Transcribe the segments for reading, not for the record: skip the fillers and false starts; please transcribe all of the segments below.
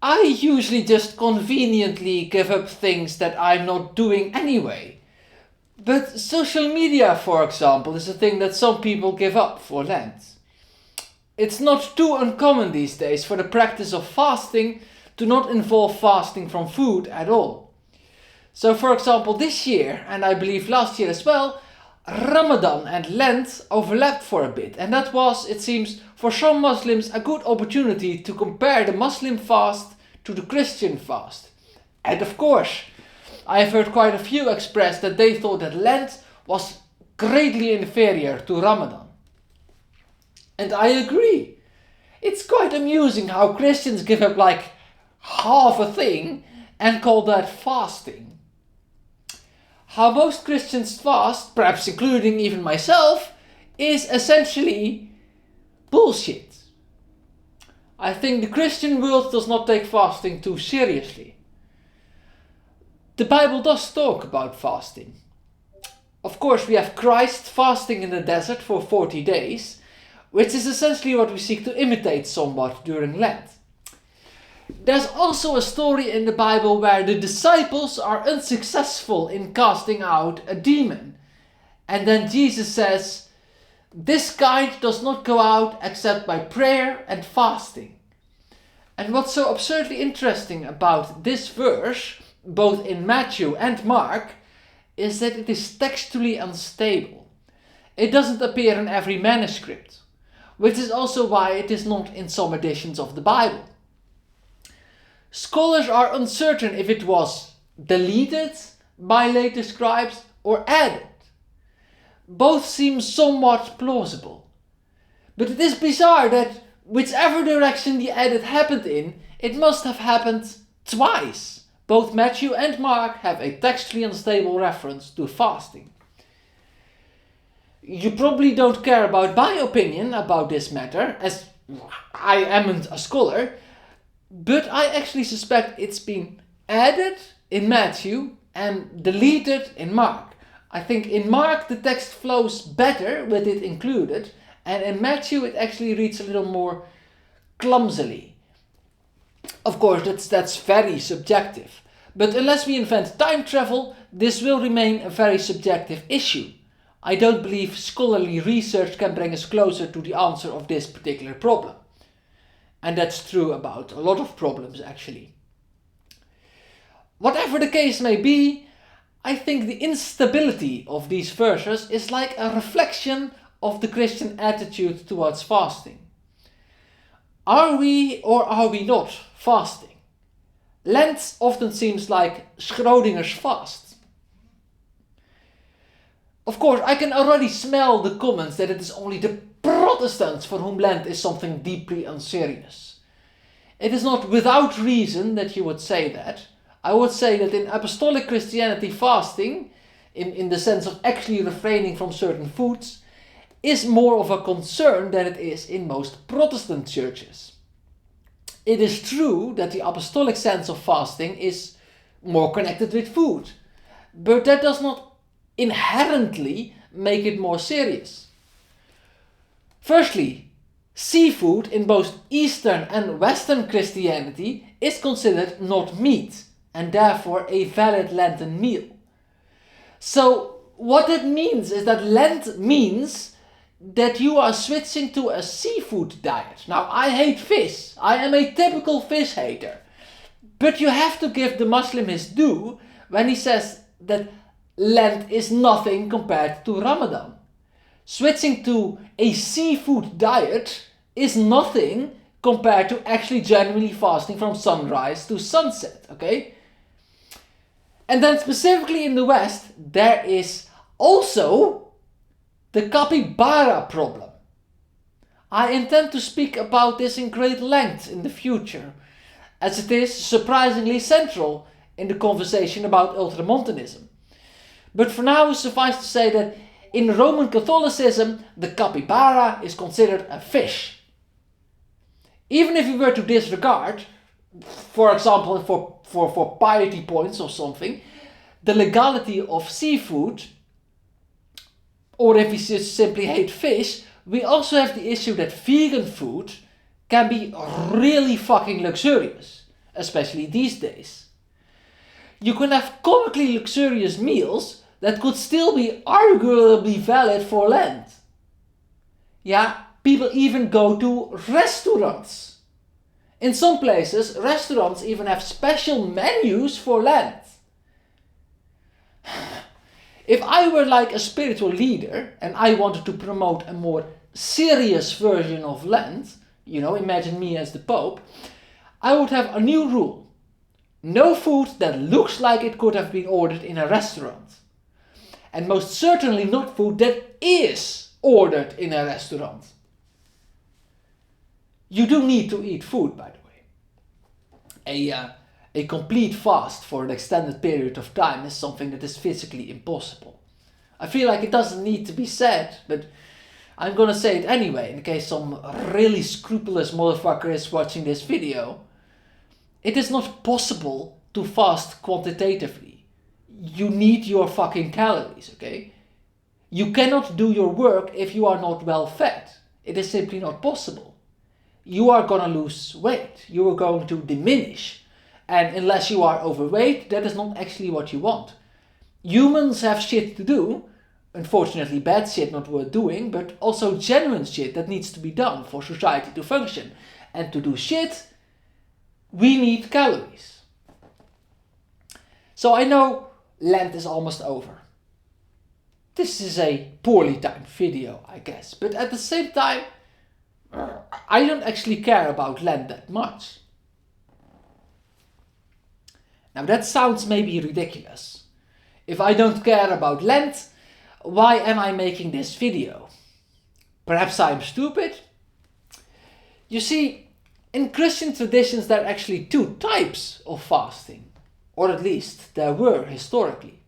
I usually just conveniently give up things that I'm not doing anyway. But social media, for example, is a thing that some people give up for Lent. It's not too uncommon these days for the practice of fasting to not involve fasting from food at all. So for example, this year, and I believe last year as well, Ramadan and Lent overlapped for a bit, and that was, it seems, for some Muslims a good opportunity to compare the Muslim fast to the Christian fast. And of course, I have heard quite a few express that they thought that Lent was greatly inferior to Ramadan. And I agree. It's quite amusing how Christians give up like half a thing and call that fasting. How most Christians fast, perhaps including even myself, is essentially bullshit. I think the Christian world does not take fasting too seriously. The Bible does talk about fasting. Of course, we have Christ fasting in the desert for 40 days, which is essentially what we seek to imitate somewhat during Lent. There's also a story in the Bible where the disciples are unsuccessful in casting out a demon. And then Jesus says, "This kind does not go out except by prayer and fasting." And what's so absurdly interesting about this verse, both in Matthew and Mark, is that it is textually unstable. It doesn't appear in every manuscript, which is also why it is not in some editions of the Bible. Scholars are uncertain if it was deleted by later scribes or added. Both seem somewhat plausible. But it is bizarre that whichever direction the edit happened in, it must have happened twice. Both Matthew and Mark have a textually unstable reference to fasting. You probably don't care about my opinion about this matter, as I amn't a scholar, but I actually suspect it's been added in Matthew and deleted in Mark. I think in Mark the text flows better with it included, and in Matthew it actually reads a little more clumsily. Of course, that's very subjective, but unless we invent time travel, this will remain a very subjective issue. I don't believe scholarly research can bring us closer to the answer of this particular problem. And that's true about a lot of problems, actually. Whatever the case may be, I think the instability of these verses is like a reflection of the Christian attitude towards fasting. Are we or are we not fasting? Lent often seems like Schrödinger's fast. Of course, I can already smell the comments that it is only the Protestants for whom Lent is something deeply unserious. It is not without reason that you would say that. I would say that in apostolic Christianity, fasting, in the sense of actually refraining from certain foods, is more of a concern than it is in most Protestant churches. It is true that the apostolic sense of fasting is more connected with food, but that does not inherently make it more serious. Firstly, seafood in both Eastern and Western Christianity is considered not meat and therefore a valid Lenten meal. So what it means is that Lent means that you are switching to a seafood diet. Now, I hate fish. I am a typical fish hater. But you have to give the Muslim his due when he says that Lent is nothing compared to Ramadan. Switching to a seafood diet is nothing compared to actually genuinely fasting from sunrise to sunset, okay? And then specifically in the West, there is also the capybara problem. I intend to speak about this in great length in the future, as it is surprisingly central in the conversation about ultramontanism. But for now, suffice to say that in Roman Catholicism, the capybara is considered a fish. Even if we were to disregard, for example, for piety points or something, the legality of seafood, or if we just simply hate fish, we also have the issue that vegan food can be really fucking luxurious. especially these days. You can have comically luxurious meals that could still be arguably valid for Lent. Yeah, people even go to restaurants. In some places, restaurants even have special menus for Lent. If I were like a spiritual leader and I wanted to promote a more serious version of Lent, imagine me as the Pope, I would have a new rule. No food that looks like it could have been ordered in a restaurant. And most certainly not food that is ordered in a restaurant. You do need to eat food, by the way. A complete fast for an extended period of time is something that is physically impossible. I feel like it doesn't need to be said, but I'm gonna say it anyway, in case some really scrupulous motherfucker is watching this video. It is not possible to fast quantitatively. You need your fucking calories, okay? You cannot do your work if you are not well fed. It is simply not possible. You are gonna lose weight. You are going to diminish. And unless you are overweight, that is not actually what you want. Humans have shit to do. Unfortunately, bad shit not worth doing, but also genuine shit that needs to be done for society to function. And to do shit, we need calories. So I know Lent is almost over. This is a poorly timed video, I guess. But at the same time, I don't actually care about Lent that much. Now that sounds maybe ridiculous. If I don't care about Lent, why am I making this video? Perhaps I'm stupid? You see, in Christian traditions there are actually two types of fasting. Or at least there were historically.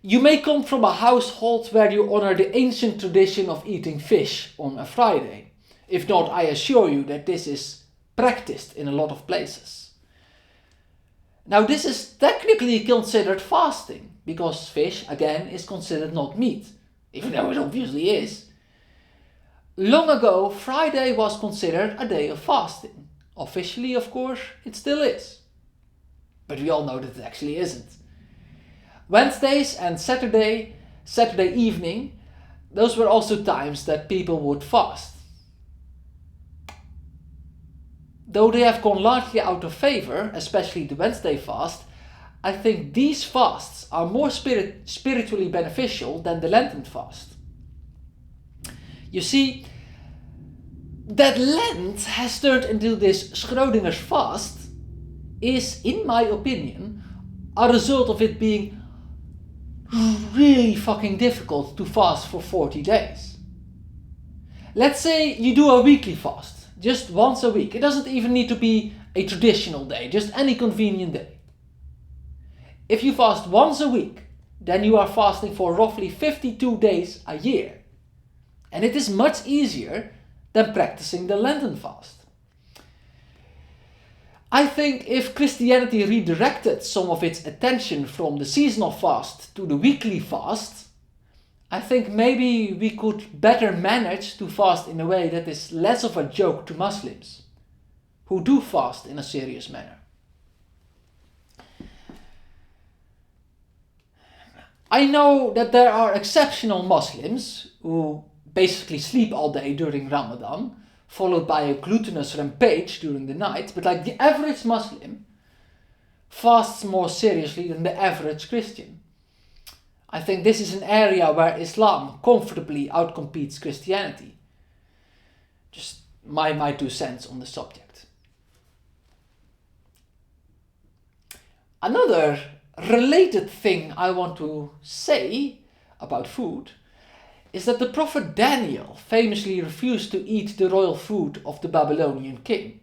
You may come from a household where you honor the ancient tradition of eating fish on a Friday. If not, I assure you that this is practiced in a lot of places. Now this is technically considered fasting, because fish, again, is considered not meat, even though it obviously is. Long ago, Friday was considered a day of fasting. Officially, of course, it still is. But we all know that it actually isn't. Wednesdays and Saturday evening, those were also times that people would fast. Though they have gone largely out of favor, especially the Wednesday fast, I think these fasts are more spiritually beneficial than the Lenten fast. You see, that Lent has turned into this Schrödinger's fast is, in my opinion, a result of it being really fucking difficult to fast for 40 days. Let's say you do a weekly fast. Just once a week. It doesn't even need to be a traditional day, just any convenient day. If you fast once a week, then you are fasting for roughly 52 days a year. And it is much easier than practicing the Lenten fast. I think if Christianity redirected some of its attention from the seasonal fast to the weekly fast, I think maybe we could better manage to fast in a way that is less of a joke to Muslims, who do fast in a serious manner. I know that there are exceptional Muslims who basically sleep all day during Ramadan, followed by a gluttonous rampage during the night, but like the average Muslim fasts more seriously than the average Christian. I think this is an area where Islam comfortably outcompetes Christianity. Just my 2 cents on the subject. Another related thing I want to say about food is that the prophet Daniel famously refused to eat the royal food of the Babylonian king.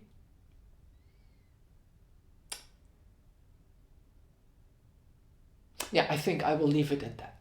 Yeah, I think I will leave it at that.